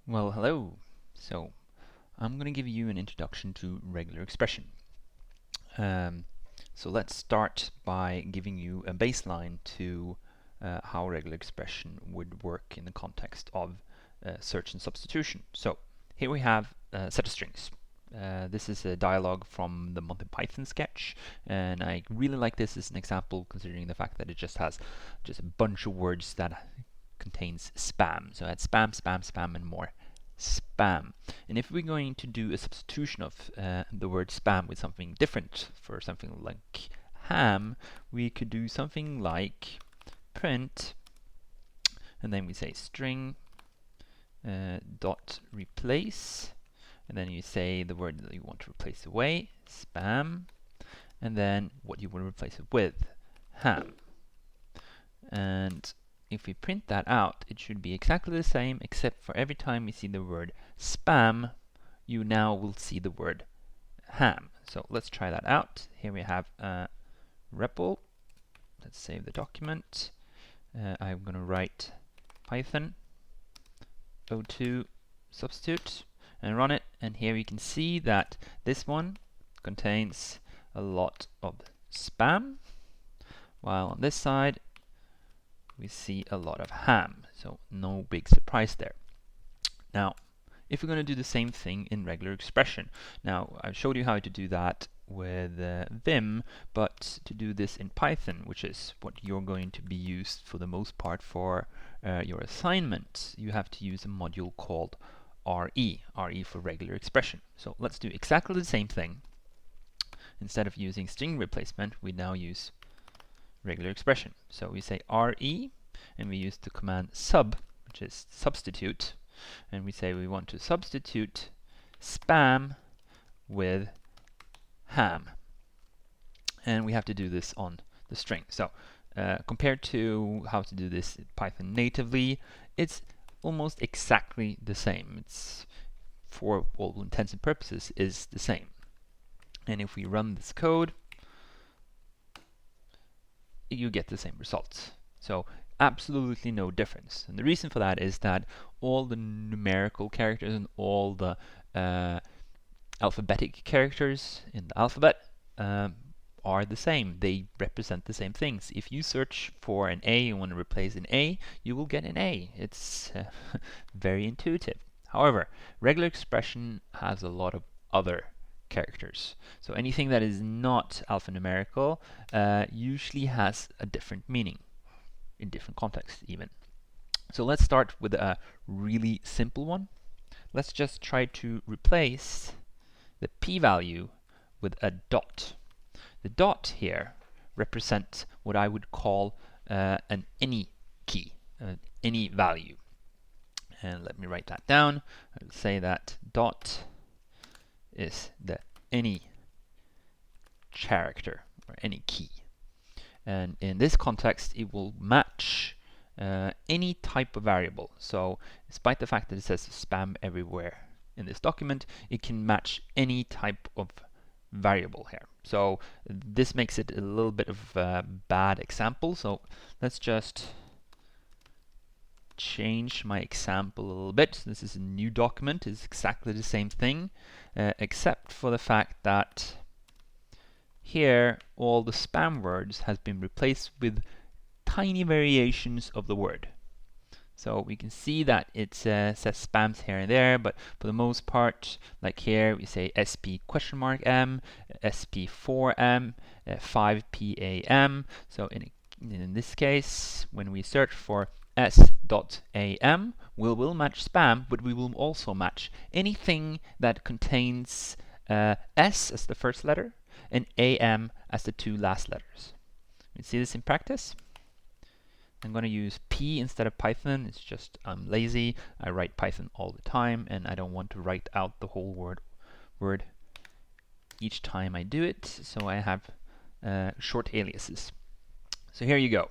Well, hello. So, I'm going to give you an introduction to regular expression. Um, so let's start by giving you a baseline to how regular expression would work in the context of search and substitution. So, here we have a set of strings. This is a dialogue from the Monty Python sketch, and I really like this as an example considering the fact that it just has a bunch of words that contains spam. So it's spam, spam, spam, and more spam. And if we're going to do a substitution of the word spam with something different, for something like ham, we could do something like print, and then we say string dot replace, and then you say the word that you want to replace away, spam, and then what you want to replace it with, ham. And if we print that out, it should be exactly the same, except for every time we see the word spam, you now will see the word ham. So let's try that out. Here we have a REPL. Let's save the document. I'm going to write Python o2 substitute and run it. And here you can see that this one contains a lot of spam, while on this side we see a lot of ham, so no big surprise there. Now, if we're going to do the same thing in regular expression, now I've showed you how to do that with Vim, but to do this in Python, which is what you're going to be used for the most part for your assignment, you have to use a module called RE for regular expression. So let's do exactly the same thing. Instead of using string replacement, we now use regular expression. So we say RE, and we use the command sub, which is substitute, and we say we want to substitute spam with ham. And we have to do this on the string. So compared to how to do this in Python natively, it's almost exactly the same. It's, for all intents and purposes, is the same. And if we run this code, you get the same results. So absolutely no difference. And the reason for that is that all the numerical characters and all the alphabetic characters in the alphabet are the same. They represent the same things. If you search for an A and want to replace an A, you will get an A. It's very intuitive. However, regular expression has a lot of other characters. So anything that is not alphanumerical usually has a different meaning in different contexts even. So let's start with a really simple one. Let's just try to replace the p-value with a dot. The dot here represents what I would call an any key, any value. And let me write that down. I'll say that dot is the any character or any key. And in this context, it will match any type of variable. So despite the fact that it says spam everywhere in this document, it can match any type of variable here. So this makes it a little bit of a bad example. So let's just change my example a little bit. This is a new document. It's exactly the same thing, except for the fact that here all the spam words has been replaced with tiny variations of the word. So we can see that it says spams here and there, but for the most part, like here, we say sp question mark m, sp4m, 5pam. So in this case, when we search for s.am, we will match spam, but we will also match anything that contains s as the first letter and am as the two last letters. You see this in practice? I'm going to use P instead of Python. It's just I'm lazy. I write Python all the time, and I don't want to write out the whole word each time I do it. So I have short aliases. So here you go.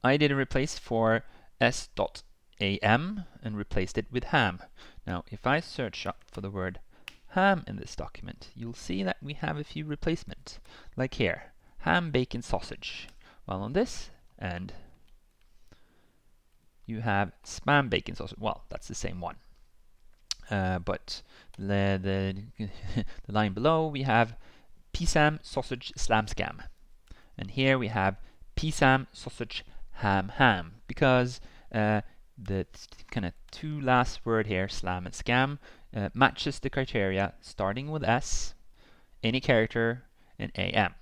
I did a replace for s.am and replaced it with ham. Now, if I search up for the word ham in this document, you'll see that we have a few replacements, like here, ham, bacon, sausage. While on this end, you have spam bacon sausage. Well, that's the same one. But the line below we have psam sausage slam scam. And here we have psam sausage ham because the kind of two last word here, slam and scam, matches the criteria starting with S, any character, and AM.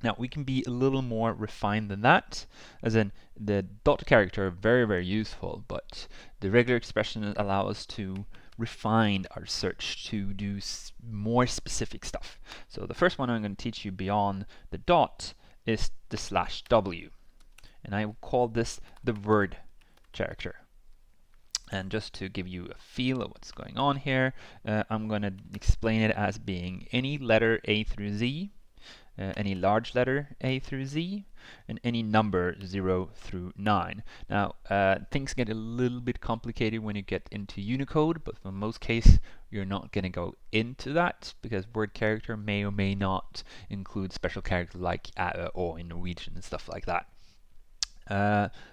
Now we can be a little more refined than that, as in the dot character very useful, but the regular expression allow us to refine our search to do more specific stuff. So the first one I'm going to teach you beyond the dot is the /w, and I will call this the word character. And just to give you a feel of what's going on here, I'm going to explain it as being any letter A through Z, any large letter A through Z, and any number 0 through 9. Now, things get a little bit complicated when you get into Unicode, but for most cases, you're not going to go into that because word character may or may not include special characters like or in Norwegian and stuff like that.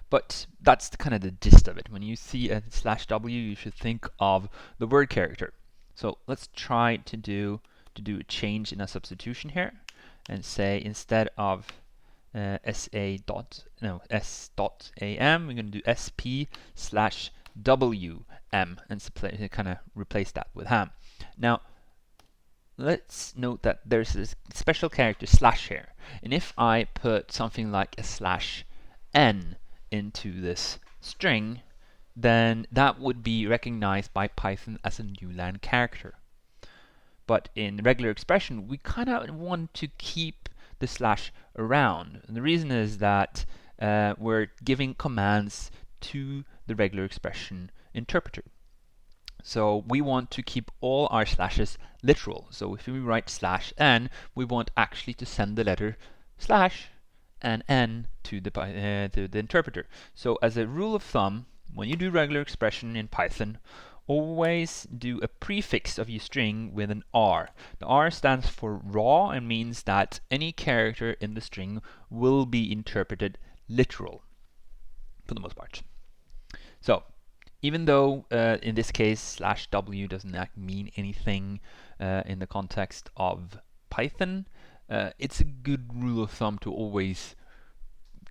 But that's kind of the gist of it. When you see a /w, you should think of the word character. So let's try to do a change in a substitution here, and say instead of s.am, we're going to do sp/wm and kind of replace that with ham. Now, let's note that there's this special character slash here, and if I put something like a /n into this string, then that would be recognized by Python as a new line character. But in regular expression, we kind of want to keep the slash around. And the reason is that we're giving commands to the regular expression interpreter. So we want to keep all our slashes literal. So if we write /n, we want actually to send the letter slash and n to the interpreter. So as a rule of thumb, when you do regular expression in Python, always do a prefix of your string with an R. The R stands for raw and means that any character in the string will be interpreted literal for the most part. So even though in this case /w doesn't mean anything in the context of Python, it's a good rule of thumb to always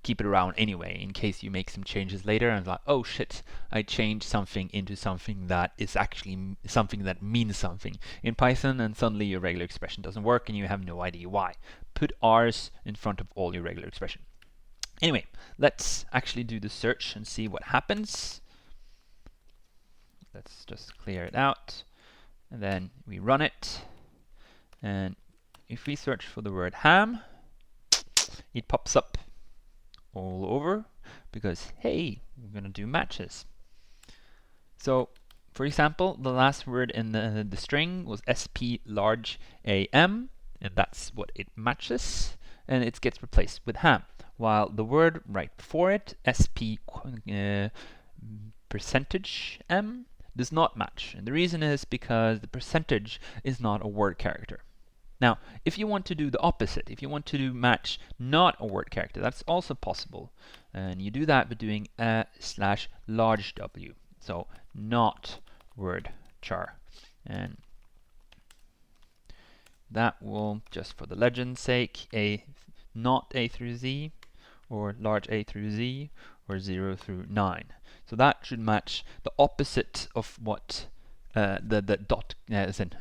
keep it around anyway, in case you make some changes later and like, oh shit, I changed something into something that is actually something that means something in Python, and suddenly your regular expression doesn't work and you have no idea why. Put R's in front of all your regular expression. Anyway, let's actually do the search and see what happens. Let's just clear it out, and then we run it, and if we search for the word ham, it pops up all over because, hey, we're going to do matches. So, for example, the last word in the string was sp large am, and that's what it matches, and it gets replaced with ham, while the word right before it, sp percentage m, does not match. And the reason is because the percentage is not a word character. Now, if you want to do the opposite, if you want to match not a word character, that's also possible. And you do that by doing /large w. So, not word char. And that will, just for the legend's sake, not A through Z, or large A through Z, or 0 through 9. So that should match the opposite of what the dot, as in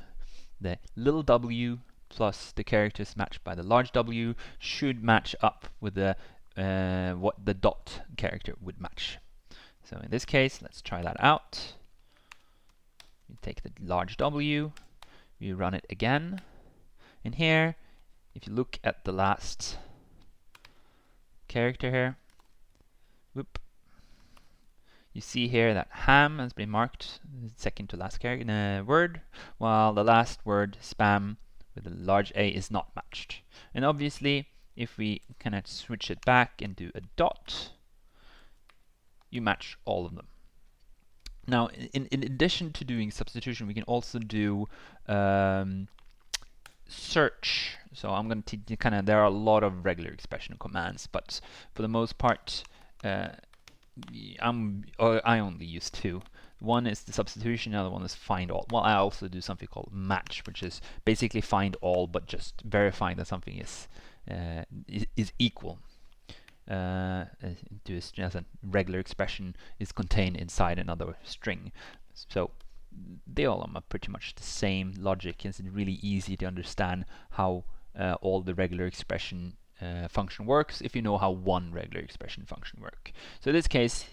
the little w plus the characters matched by the large W should match up with the what the dot character would match. So in this case, let's try that out. We take the large W, we run it again. In here, if you look at the last character here, whoop, you see here that ham has been marked second to last character word, while the last word spam with a large A is not matched. And obviously, if we kind of switch it back and do a dot, you match all of them. Now, in addition to doing substitution, we can also do search. So I'm going to there are a lot of regular expression commands, but for the most part, I only use two. One is the substitution, the other one is find all. Well, I also do something called match, which is basically find all, but just verifying that something is equal. Just as a regular expression is contained inside another string. So they all are pretty much the same logic. It's really easy to understand how all the regular expression function works if you know how one regular expression function works. So in this case,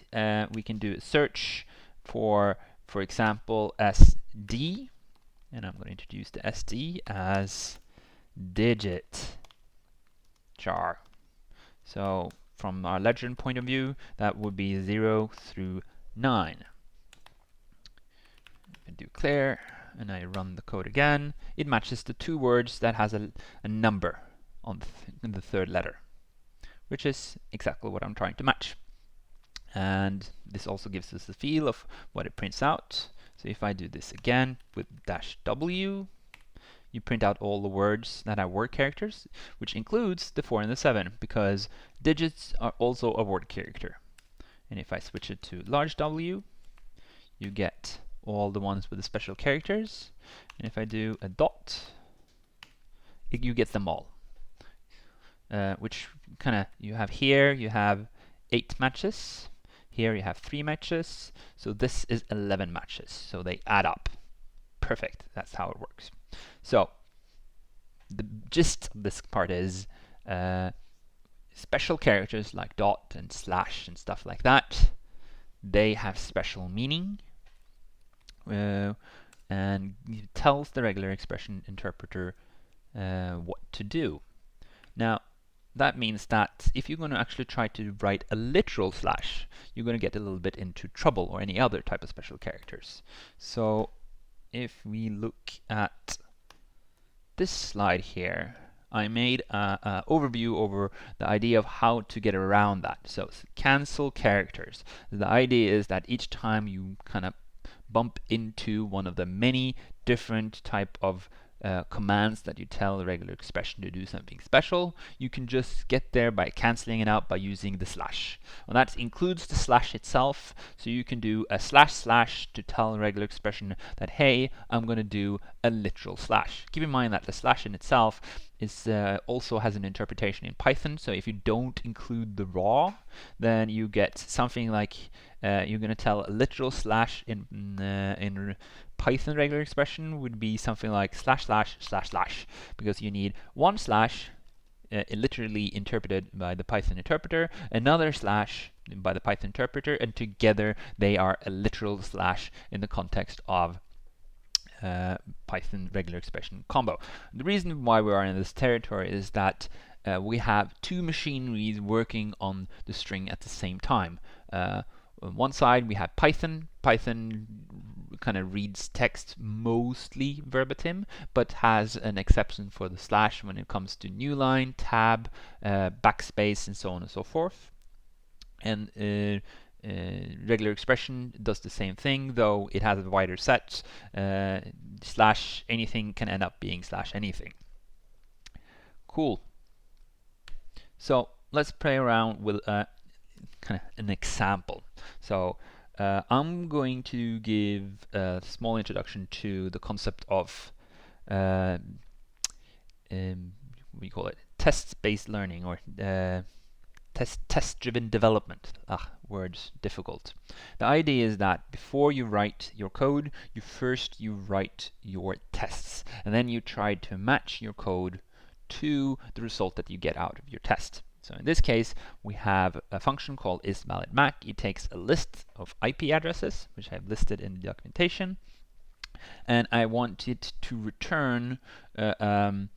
we can do a search for example, SD, and I'm going to introduce the SD as digit char. So from our legend point of view, that would be 0 through 9. I do clear, and I run the code again. It matches the two words that has a number on in the third letter, which is exactly what I'm trying to match. And this also gives us the feel of what it prints out. So if I do this again with -w, you print out all the words that are word characters, which includes the 4 and the 7, because digits are also a word character. And if I switch it to large W, you get all the ones with the special characters. And if I do a dot, you get them all. Which kind of, you have here, you have 8 matches. Here you have 3 matches. So this is 11 matches. So they add up. Perfect. That's how it works. So the gist of this part is special characters like dot and slash and stuff like that, they have special meaning, and it tells the regular expression interpreter what to do. Now that means that if you're going to actually try to write a literal slash, you're going to get a little bit into trouble, or any other type of special characters. So if we look at this slide here, I made an overview over the idea of how to get around that. So cancel characters. The idea is that each time you kind of bump into one of the many different type of commands that you tell the regular expression to do something special, you can just get there by canceling it out by using the slash. Well, that includes the slash itself, so you can do a slash to tell the regular expression that, hey, I'm going to do a literal slash. Keep in mind that the slash in itself is also has an interpretation in Python, so if you don't include the raw, then you get something like you're going to tell a literal slash in Python regular expression would be something like ///// because you need one slash literally interpreted by the Python interpreter, another slash by the Python interpreter, and together they are a literal slash in the context of Python regular expression combo. The reason why we are in this territory is that we have two machineries working on the string at the same time. On one side we have Python. Python kind of reads text mostly verbatim, but has an exception for the slash when it comes to new line, tab, backspace, and so on and so forth. And regular expression does the same thing, though it has a wider set. Slash anything can end up being slash anything. Cool. So let's play around with kind of an example. So I'm going to give a small introduction to the concept of we call it test-based learning, or test-driven development. Words difficult. The idea is that before you write your code, you write your tests, and then you try to match your code to the result that you get out of your test. So in this case, we have a function called isValidMac. It takes a list of IP addresses, which I've listed in the documentation, and I want it to return a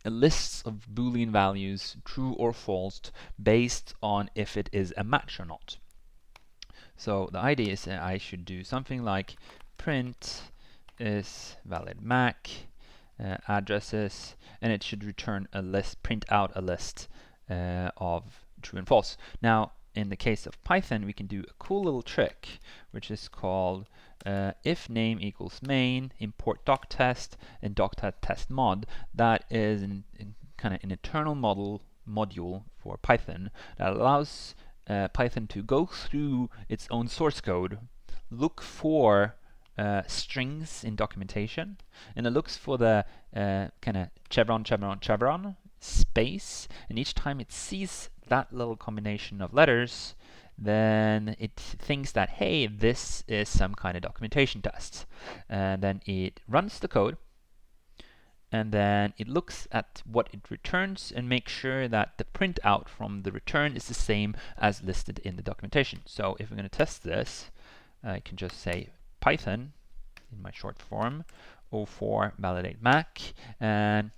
list of Boolean values, true or false, based on if it is a match or not. So the idea is that I should do something like print isValidMac addresses, and it should return a list, print out a list of true and false. Now, in the case of Python, we can do a cool little trick, which is called if name equals main, import doctest and doctest mod. That is kind of an internal module for Python that allows Python to go through its own source code, look for strings in documentation, and it looks for the kind of chevron space, and each time it sees that little combination of letters, then it thinks that, hey, this is some kind of documentation test. And then it runs the code, and then it looks at what it returns and makes sure that the printout from the return is the same as listed in the documentation. So if we're going to test this, I can just say Python in my short form 04 validate Mac, and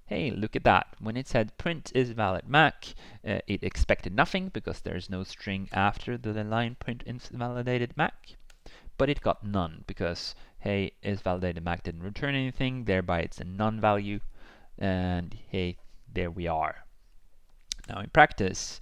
hey, look at that. When it said print is valid Mac, it expected nothing because there's no string after the line print is validated Mac. But it got none because, hey, is validated Mac didn't return anything, thereby it's a none value, and hey, there we are. Now in practice,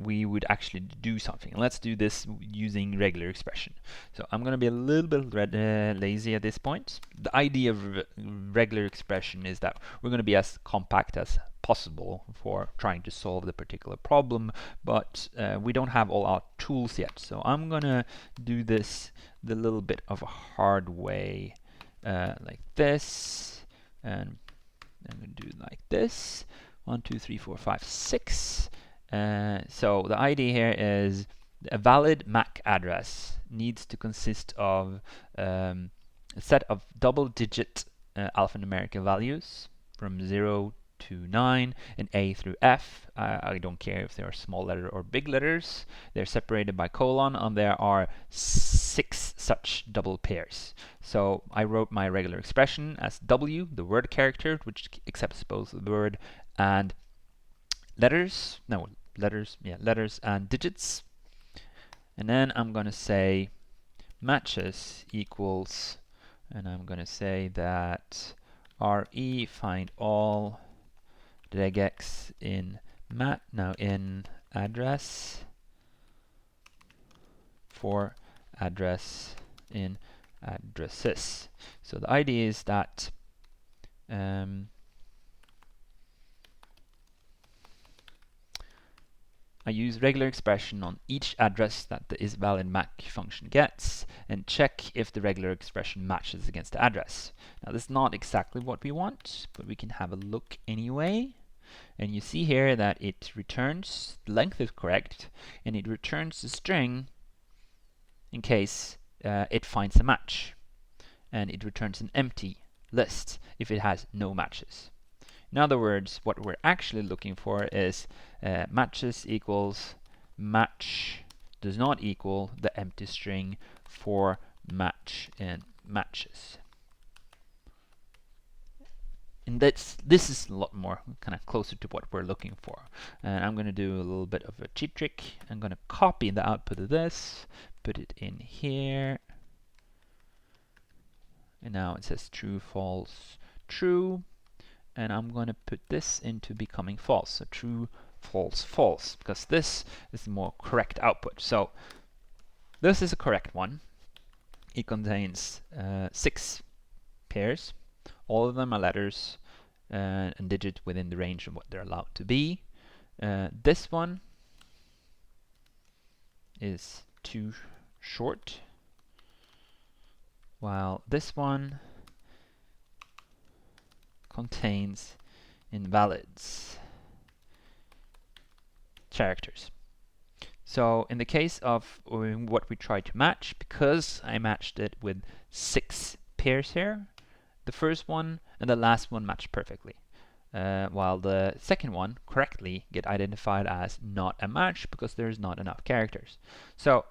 we would actually do something. Let's do this using regular expression. So I'm going to be a little bit lazy at this point. The idea of regular expression is that we're going to be as compact as possible for trying to solve the particular problem, but we don't have all our tools yet. So I'm going to do this the little bit of a hard way, like this, and I'm going to do it like this. 1, 2, 3, 4, 5, 6. So the idea here is a valid MAC address needs to consist of a set of double-digit alphanumeric values from 0 to 9 and A through F. I don't care if they are small letter or big letters. They're separated by colon, and there are 6 such double pairs. So I wrote my regular expression as W, the word character, which accepts both the word and letters and digits. And then I'm going to say matches equals, and I'm going to say that re find all regex in in address for address in addresses. So the idea is that I use regular expression on each address that the isValidMac function gets and check if the regular expression matches against the address. Now this is not exactly what we want, but we can have a look anyway. And you see here that it returns, the length is correct, and it returns the string in case it finds a match. And it returns an empty list if it has no matches. In other words, what we're actually looking for is matches equals match does not equal the empty string for match in matches. And this is a lot more kind of closer to what we're looking for. And I'm going to do a little bit of a cheat trick. I'm going to copy the output of this, put it in here, and now it says true, false, true. And I'm going to put this into becoming false. So true, false, false, because this is the more correct output. So this is a correct one. It contains 6 pairs. All of them are letters and digits within the range of what they're allowed to be. This one is too short, while this one contains invalids characters. So in the case of what we try to match, because I matched it with 6 pairs here, the first one and the last one match perfectly, while the second one correctly get identified as not a match because there's not enough characters. So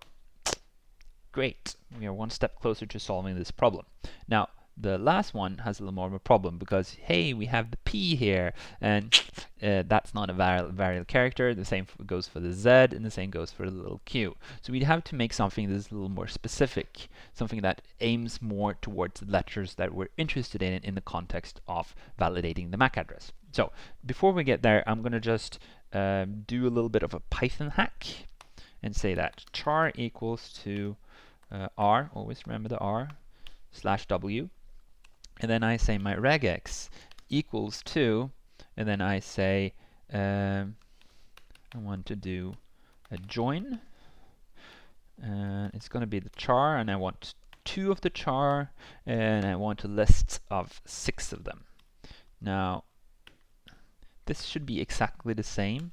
great, we are one step closer to solving this problem. Now the last one has a little more of a problem because, hey, we have the P here, and that's not a variable character. The same goes for the Z, and the same goes for the little q. So we'd have to make something that's a little more specific, something that aims more towards the letters that we're interested in the context of validating the MAC address. So before we get there, I'm going to just do a little bit of a Python hack and say that char equals to r, always remember the r, /w, and then I say my regex equals to, and then I say I want to do a join, and it's going to be the char, and I want 2 of the char, and I want a list of 6 of them. Now, this should be exactly the same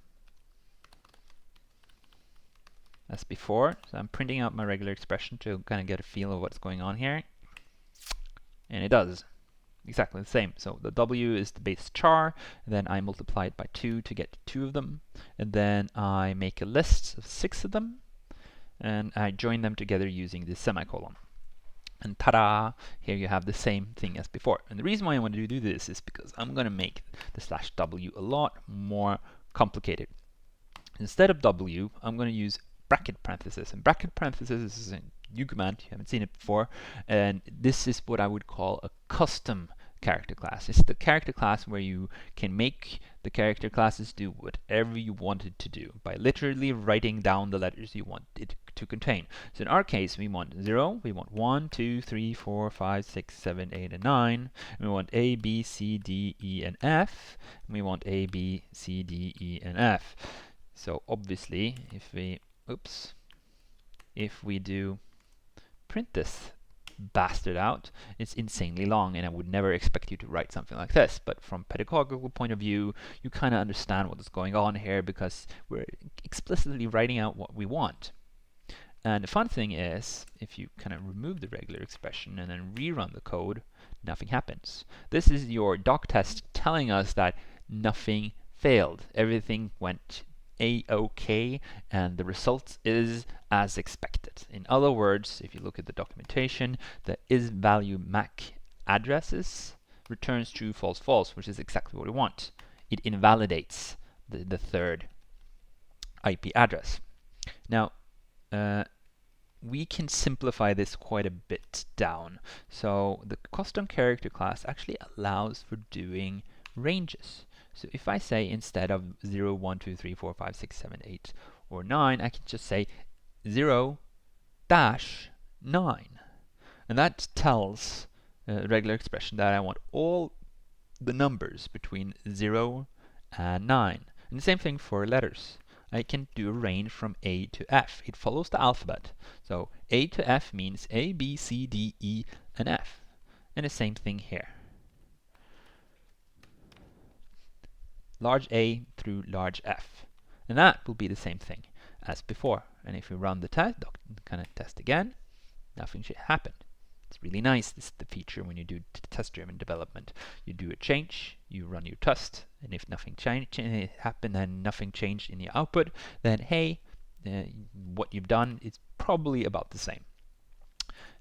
as before. So I'm printing out my regular expression to kind of get a feel of what's going on here. And it does. Exactly the same. So the W is the base char, and then I multiply it by 2 to get 2 of them. And then I make a list of 6 of them, and I join them together using the semicolon. And ta-da! Here you have the same thing as before. And the reason why I want to do this is because I'm going to make the /W a lot more complicated. Instead of W, I'm going to use bracket parentheses. And bracket parentheses is a new command. You haven't seen it before. And this is what I would call a custom character class. It's the character class where you can make the character classes do whatever you want it to do by literally writing down the letters you want it to contain. So in our case, we want 0, we want 1, 2, 3, 4, 5, 6, 7, 8, and 9. And we want A, B, C, D, E, and F. And we want A, B, C, D, E, and F. So obviously, if we do print this bastard out, it's insanely long, and I would never expect you to write something like this. But from pedagogical point of view, you kind of understand what is going on here because we're explicitly writing out what we want. And the fun thing is, if you kind of remove the regular expression and then rerun the code, nothing happens. This is your doc test telling us that nothing failed. Everything went A-OK, and the result is as expected. In other words, if you look at the documentation, the is-value MAC addresses returns true, false, false, which is exactly what we want. It invalidates the third IP address. Now, we can simplify this quite a bit down. So the custom character class actually allows for doing ranges. So if I say instead of 0, 1, 2, 3, 4, 5, 6, 7, 8, or 9, I can just say 0-9. And that tells a regular expression that I want all the numbers between 0 and 9. And the same thing for letters. I can do a range from A to F. It follows the alphabet. So A to F means A, B, C, D, E, and F. And the same thing here. Large A through large F. And that will be the same thing as before. And if we run the test, kind of test again, nothing should happen. It's really nice. This is the feature when you do test-driven development. You do a change, you run your test, and if nothing happened and nothing changed in your output, then hey, what you've done is probably about the same.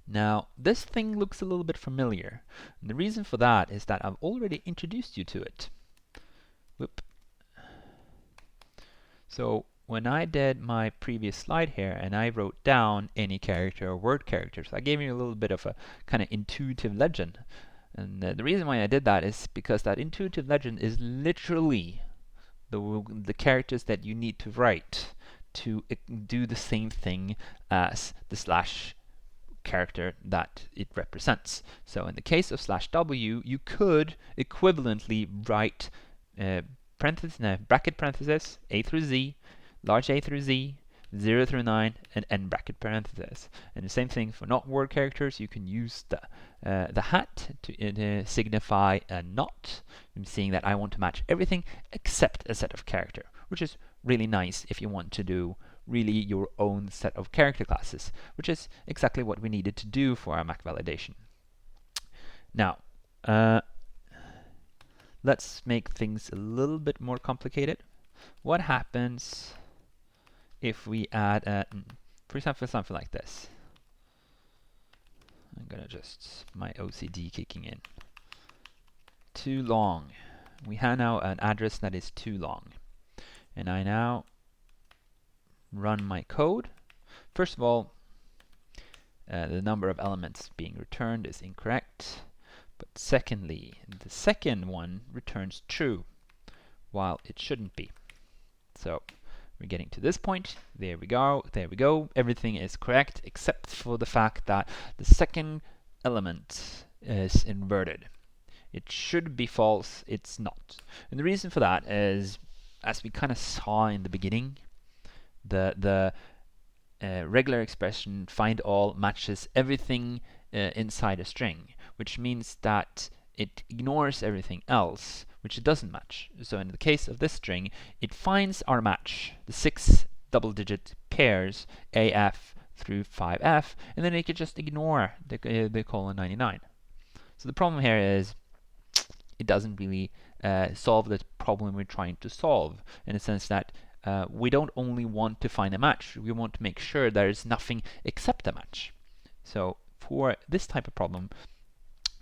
Now, this thing looks a little bit familiar. And the reason for that is that I've already introduced you to it. Whoop. So when I did my previous slide here and I wrote down any character or word characters, I gave you a little bit of a kind of intuitive legend. And the reason why I did that is because that intuitive legend is literally the characters that you need to write to do the same thing as the slash character that it represents. So in the case of /W, you could equivalently write bracket parentheses, A through Z, large A through Z, 0 through 9, and end bracket parentheses. And the same thing for not word characters. You can use the hat to signify a not. I'm seeing that I want to match everything except a set of character, which is really nice if you want to do really your own set of character classes, which is exactly what we needed to do for our MAC validation. Now, let's make things a little bit more complicated. What happens if we add, for example, something like this? I'm gonna just, my OCD kicking in. Too long. We have now an address that is too long. And I now run my code. First of all, the number of elements being returned is incorrect. But secondly, the second one returns true, while it shouldn't be. So we're getting to this point. There we go. There we go. Everything is correct except for the fact that the second element is inverted. It should be false. It's not. And the reason for that is, as we kind of saw in the beginning, the regular expression find all matches everything inside a string, which means that it ignores everything else which it doesn't match. So in the case of this string, it finds our match, the 6 double-digit pairs AF through 5F, and then it could just ignore the colon 99. So the problem here is it doesn't really solve the problem we're trying to solve, in the sense that we don't only want to find a match, we want to make sure there is nothing except a match. So for this type of problem,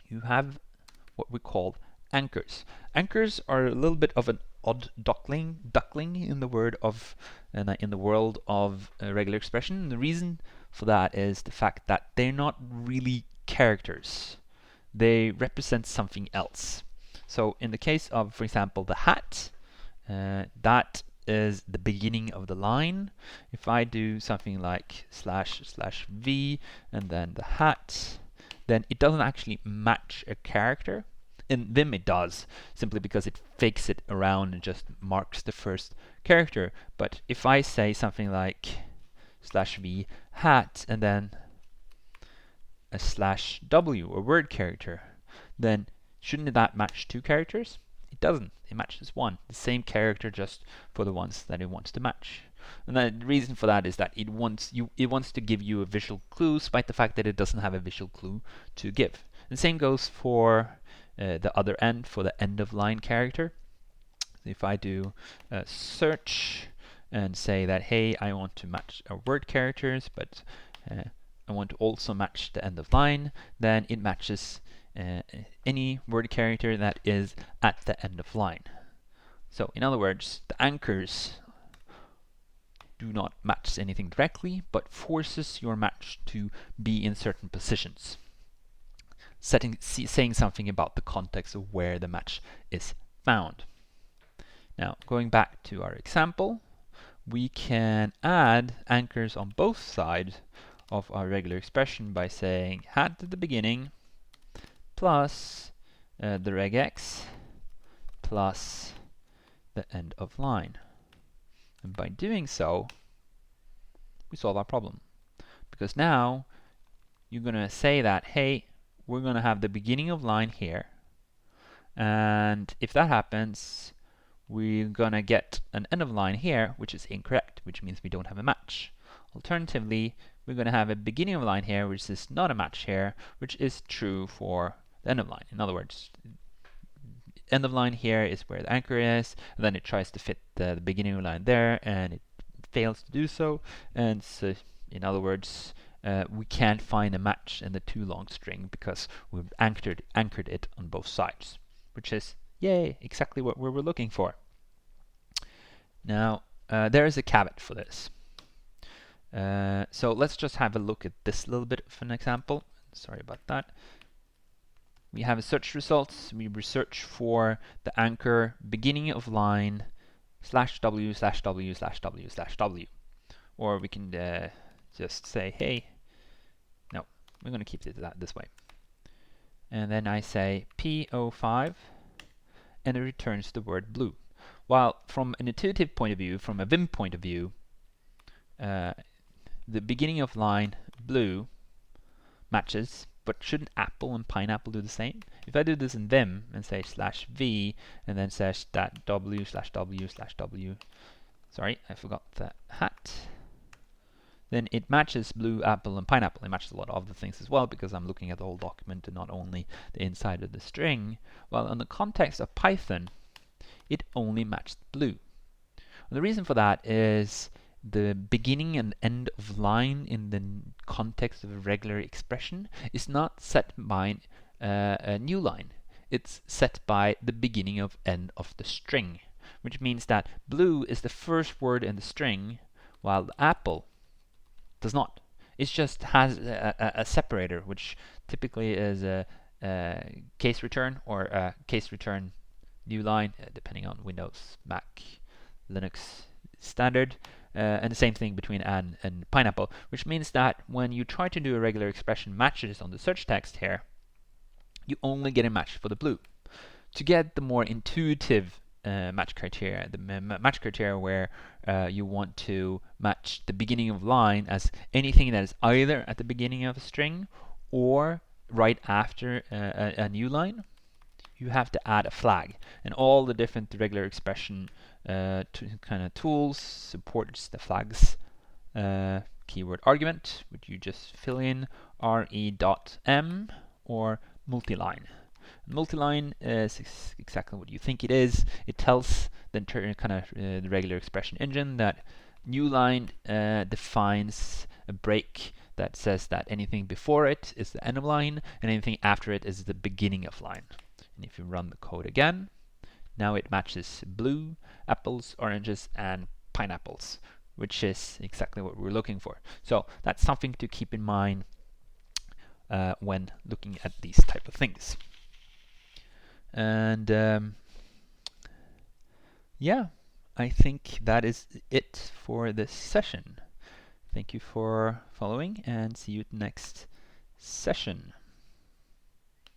you have what we call anchors. Anchors are a little bit of an odd duckling in the world of regular expression. And the reason for that is the fact that they're not really characters. They represent something else. So in the case of, for example, the hat, that is the beginning of the line. If I do something like //v and then the hat, then it doesn't actually match a character. In Vim it does, simply because it fakes it around and just marks the first character. But if I say something like /v hat and then a /w, a word character, then shouldn't that match two characters? It doesn't. It matches one, the same character, just for the ones that it wants to match. And the reason for that is that it wants to give you a visual clue, despite the fact that it doesn't have a visual clue to give. And the same goes for the other end, for the end of line character. If I do search and say that, hey, I want to match our word characters, but I want to also match the end of line, then it matches any word character that is at the end of line. So in other words, the anchors do not match anything directly, but forces your match to be in certain positions, saying something about the context of where the match is found. Now, going back to our example, we can add anchors on both sides of our regular expression by saying hat at the beginning plus the regex plus the end of line. And by doing so, we solve our problem. Because now you're going to say that, hey, we're going to have the beginning of line here. And if that happens, we're going to get an end of line here, which is incorrect, which means we don't have a match. Alternatively, we're going to have a beginning of line here, which is not a match here, which is true for the end of line. In other words, end of line here is where the anchor is, and then it tries to fit the beginning of line there, and it fails to do so. And so, in other words, we can't find a match in the too long string because we've anchored it on both sides, which is, yay, exactly what we were looking for. Now, there is a caveat for this. So let's just have a look at this little bit of an example. Sorry about that. We have a search results. We search for the anchor beginning of line /w/w/w/w. Or we can just say, hey, no, we're going to keep it this way. And then I say P05, and it returns the word blue. While from an intuitive point of view, from a Vim point of view, the beginning of line blue matches, but shouldn't apple and pineapple do the same? If I do this in Vim and say /v and then says that w/w/w, sorry, I forgot the hat, then it matches blue, apple, and pineapple. It matches a lot of other things as well because I'm looking at the whole document and not only the inside of the string. Well, in the context of Python, it only matched blue. And the reason for that is the beginning and end of line in the context of a regular expression is not set by a new line. It's set by the beginning of end of the string, which means that blue is the first word in the string, while the apple does not. It just has a separator, which typically is a case return or a case return new line, depending on Windows, Mac, Linux standard. And the same thing between and pineapple, which means that when you try to do a regular expression matches on the search text here, you only get a match for the blue. To get the more intuitive match criteria. The match criteria where you want to match the beginning of line as anything that is either at the beginning of a string or right after a new line. You have to add a flag, and all the different regular expression kind of tools supports the flags keyword argument, which you just fill in re.m or multiline. Multiline is exactly what you think it is. It tells the the regular expression engine that new line defines a break that says that anything before it is the end of line and anything after it is the beginning of line. And if you run the code again, now it matches blue, apples, oranges, and pineapples, which is exactly what we're looking for. So that's something to keep in mind when looking at these type of things. And yeah, I think that is it for this session. Thank you for following, and see you at the next session.